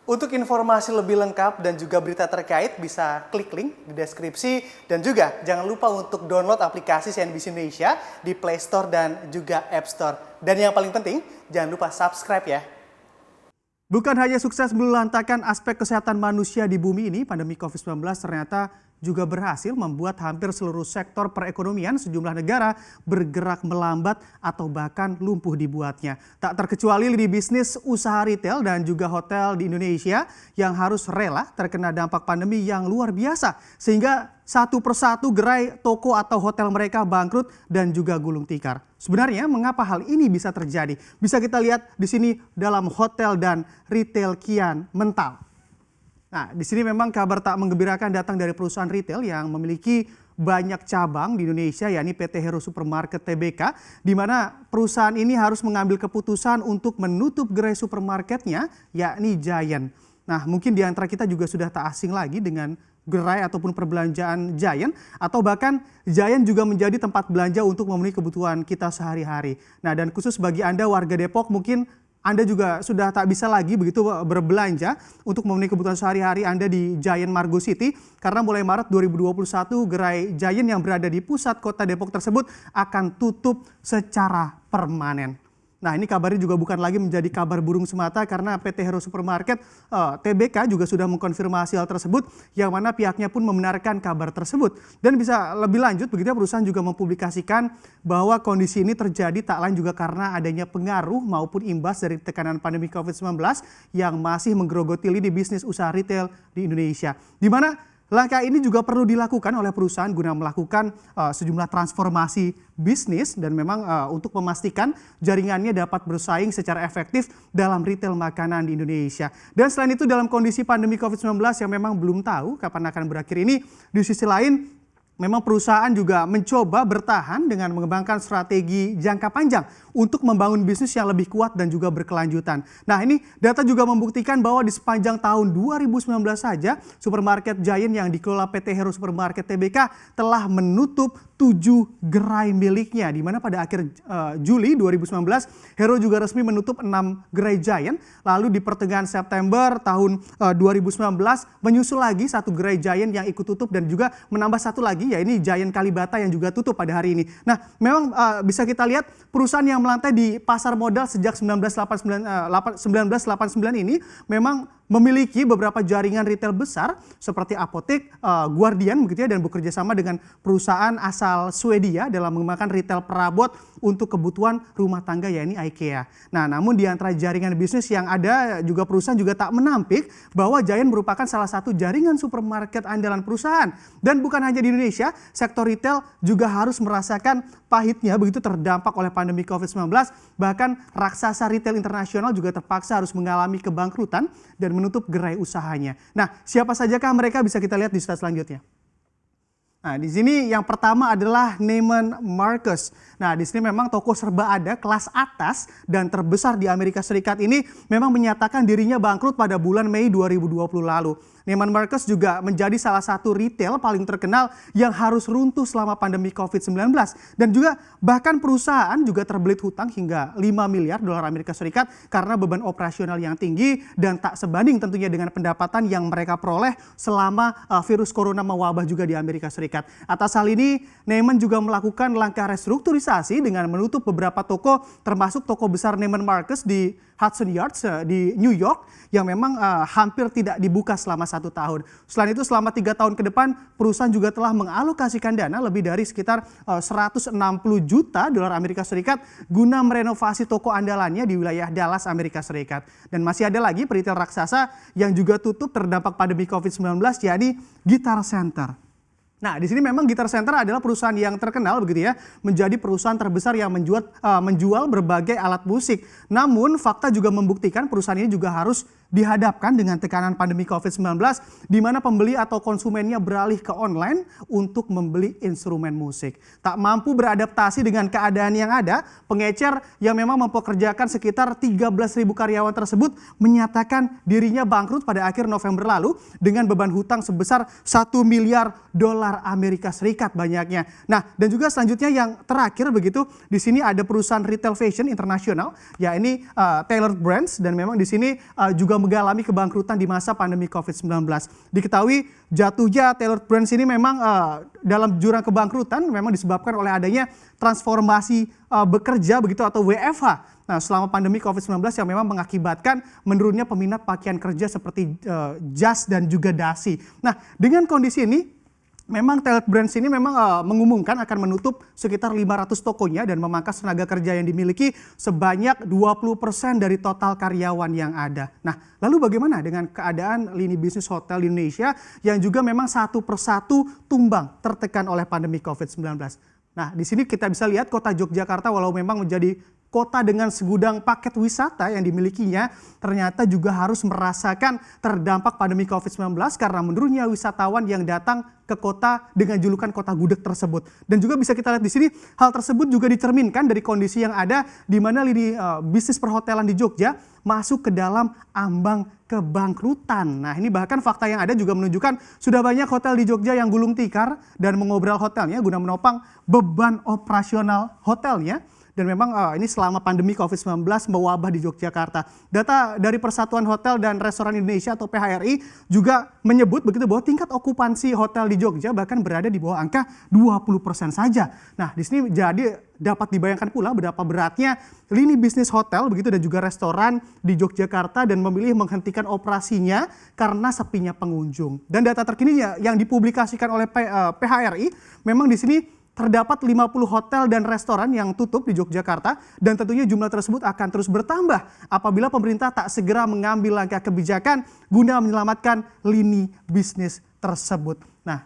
Untuk informasi lebih lengkap dan juga berita terkait bisa klik link di deskripsi dan juga jangan lupa untuk download aplikasi CNBC Indonesia di Play Store dan juga App Store. Dan yang paling penting jangan lupa subscribe ya. Bukan hanya sukses melulantakan aspek kesehatan manusia di bumi ini, pandemi COVID-19 ternyata juga berhasil membuat hampir seluruh sektor perekonomian sejumlah negara bergerak melambat atau bahkan lumpuh dibuatnya. Tak terkecuali di bisnis usaha retail dan juga hotel di Indonesia yang harus rela terkena dampak pandemi yang luar biasa. Sehingga satu persatu gerai toko atau hotel mereka bangkrut dan juga gulung tikar. Sebenarnya mengapa hal ini bisa terjadi? Bisa kita lihat di sini dalam hotel dan retail kian mental. Nah, di sini memang kabar tak menggembirakan datang dari perusahaan retail yang memiliki banyak cabang di Indonesia, yakni PT Hero Supermarket Tbk, di mana perusahaan ini harus mengambil keputusan untuk menutup gerai supermarketnya, yakni Giant. Nah, mungkin di antara kita juga sudah tak asing lagi dengan gerai ataupun perbelanjaan Giant, atau bahkan Giant juga menjadi tempat belanja untuk memenuhi kebutuhan kita sehari-hari. Nah, dan khusus bagi Anda warga Depok, mungkin Anda juga sudah tak bisa lagi begitu berbelanja untuk memenuhi kebutuhan sehari-hari Anda di Giant Margo City karena mulai Maret 2021 gerai Giant yang berada di pusat kota Depok tersebut akan tutup secara permanen. Nah, ini kabarnya juga bukan lagi menjadi kabar burung semata karena PT Hero Supermarket Tbk juga sudah mengkonfirmasi hal tersebut yang mana pihaknya pun membenarkan kabar tersebut. Dan bisa lebih lanjut begitu perusahaan juga mempublikasikan bahwa kondisi ini terjadi tak lain juga karena adanya pengaruh maupun imbas dari tekanan pandemi COVID-19 yang masih menggerogoti lini bisnis usaha retail di Indonesia. Di mana langkah ini juga perlu dilakukan oleh perusahaan guna melakukan sejumlah transformasi bisnis dan memang untuk memastikan jaringannya dapat bersaing secara efektif dalam retail makanan di Indonesia. Dan selain itu dalam kondisi pandemi COVID-19 yang memang belum tahu kapan akan berakhir ini, di sisi lain memang perusahaan juga mencoba bertahan dengan mengembangkan strategi jangka panjang untuk membangun bisnis yang lebih kuat dan juga berkelanjutan. Nah, ini data juga membuktikan bahwa di sepanjang tahun 2019 saja supermarket Giant yang dikelola PT Hero Supermarket Tbk telah menutup 7 gerai miliknya, di mana pada akhir Juli 2019 Hero juga resmi menutup 6 gerai Giant. Lalu di pertengahan September tahun 2019 menyusul lagi satu gerai Giant yang ikut tutup dan juga menambah satu lagi, ya ini Giant Kalibata yang juga tutup pada hari ini. Nah, memang bisa kita lihat perusahaan yang melantai di pasar modal sejak 1989 ini memang memiliki beberapa jaringan retail besar seperti apotek, Guardian begitu ya, dan bekerja sama dengan perusahaan asal Swedia dalam mengembangkan retail perabot untuk kebutuhan rumah tangga, yakni IKEA. Nah, namun di antara jaringan bisnis yang ada juga perusahaan juga tak menampik bahwa Giant merupakan salah satu jaringan supermarket andalan perusahaan. Dan bukan hanya di Indonesia, sektor retail juga harus merasakan pahitnya begitu terdampak oleh pandemi COVID-19. Bahkan raksasa retail internasional juga terpaksa harus mengalami kebangkrutan dan menutup gerai usahanya. Nah, siapa sajakah mereka bisa kita lihat di slide selanjutnya. Nah, di sini yang pertama adalah Neiman Marcus. Nah, di sini memang toko serba ada kelas atas dan terbesar di Amerika Serikat ini memang menyatakan dirinya bangkrut pada bulan Mei 2020 lalu. Neiman Marcus juga menjadi salah satu retail paling terkenal yang harus runtuh selama pandemi COVID-19. Dan juga bahkan perusahaan juga terbelit hutang hingga 5 miliar dolar Amerika Serikat karena beban operasional yang tinggi dan tak sebanding tentunya dengan pendapatan yang mereka peroleh selama virus corona mewabah juga di Amerika Serikat. Atas hal ini, Neiman juga melakukan langkah restrukturisasi dengan menutup beberapa toko termasuk toko besar Neiman Marcus di Hudson Yards di New York yang memang hampir tidak dibuka selama 1 tahun. Selain itu selama 3 tahun ke depan perusahaan juga telah mengalokasikan dana lebih dari sekitar 160 juta dolar Amerika Serikat guna merenovasi toko andalannya di wilayah Dallas, Amerika Serikat. Dan masih ada lagi retail raksasa yang juga tutup terdampak pandemi COVID-19, yakni Guitar Center. Nah, di sini memang Guitar Center adalah perusahaan yang terkenal begitu ya, menjadi perusahaan terbesar yang menjual berbagai alat musik. Namun fakta juga membuktikan perusahaan ini juga harus dihadapkan dengan tekanan pandemi COVID-19 di mana pembeli atau konsumennya beralih ke online untuk membeli instrumen musik. Tak mampu beradaptasi dengan keadaan yang ada, pengecer yang memang mempekerjakan sekitar 13.000 karyawan tersebut menyatakan dirinya bangkrut pada akhir November lalu dengan beban hutang sebesar 1 miliar dolar dolar Amerika Serikat banyaknya. Nah, dan juga selanjutnya yang terakhir begitu, di sini ada perusahaan retail fashion internasional, ya ini Tailored Brands, dan memang di sini juga mengalami kebangkrutan di masa pandemi COVID-19. Diketahui jatuhnya Tailored Brands ini memang dalam jurang kebangkrutan memang disebabkan oleh adanya transformasi bekerja begitu atau WFH. Nah, selama pandemi COVID-19 yang memang mengakibatkan menurunnya peminat pakaian kerja seperti jas dan juga dasi. Nah, dengan kondisi ini, memang Tailored Brands ini memang mengumumkan akan menutup sekitar 500 tokonya dan memangkas tenaga kerja yang dimiliki sebanyak 20% dari total karyawan yang ada. Nah, lalu bagaimana dengan keadaan lini bisnis hotel di Indonesia yang juga memang satu persatu tumbang tertekan oleh pandemi COVID-19? Nah, di sini kita bisa lihat kota Yogyakarta walau memang menjadi kota dengan segudang paket wisata yang dimilikinya, ternyata juga harus merasakan terdampak pandemi COVID-19 karena menurunnya wisatawan yang datang ke kota dengan julukan kota gudeg tersebut. Dan juga bisa kita lihat di sini, hal tersebut juga dicerminkan dari kondisi yang ada di mana lini bisnis perhotelan di Jogja masuk ke dalam ambang kebangkrutan. Nah, ini bahkan fakta yang ada juga menunjukkan sudah banyak hotel di Jogja yang gulung tikar dan mengobral hotelnya guna menopang beban operasional hotelnya. Dan memang ini selama pandemi COVID-19 mewabah di Yogyakarta. Data dari Persatuan Hotel dan Restoran Indonesia atau PHRI juga menyebut begitu bahwa tingkat okupansi hotel di Jogja bahkan berada di bawah angka 20% saja. Nah, di sini jadi dapat dibayangkan pula betapa beratnya lini bisnis hotel begitu dan juga restoran di Yogyakarta dan memilih menghentikan operasinya karena sepinya pengunjung. Dan data terkini yang dipublikasikan oleh PHRI memang di sini terdapat 50 hotel dan restoran yang tutup di Yogyakarta dan tentunya jumlah tersebut akan terus bertambah apabila pemerintah tak segera mengambil langkah kebijakan guna menyelamatkan lini bisnis tersebut. Nah,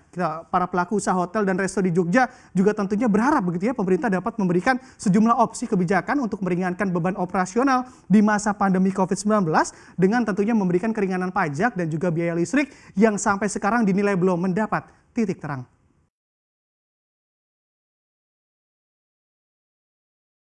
para pelaku usaha hotel dan resto di Jogja juga tentunya berharap begitu ya pemerintah dapat memberikan sejumlah opsi kebijakan untuk meringankan beban operasional di masa pandemi COVID-19 dengan tentunya memberikan keringanan pajak dan juga biaya listrik yang sampai sekarang dinilai belum mendapat titik terang.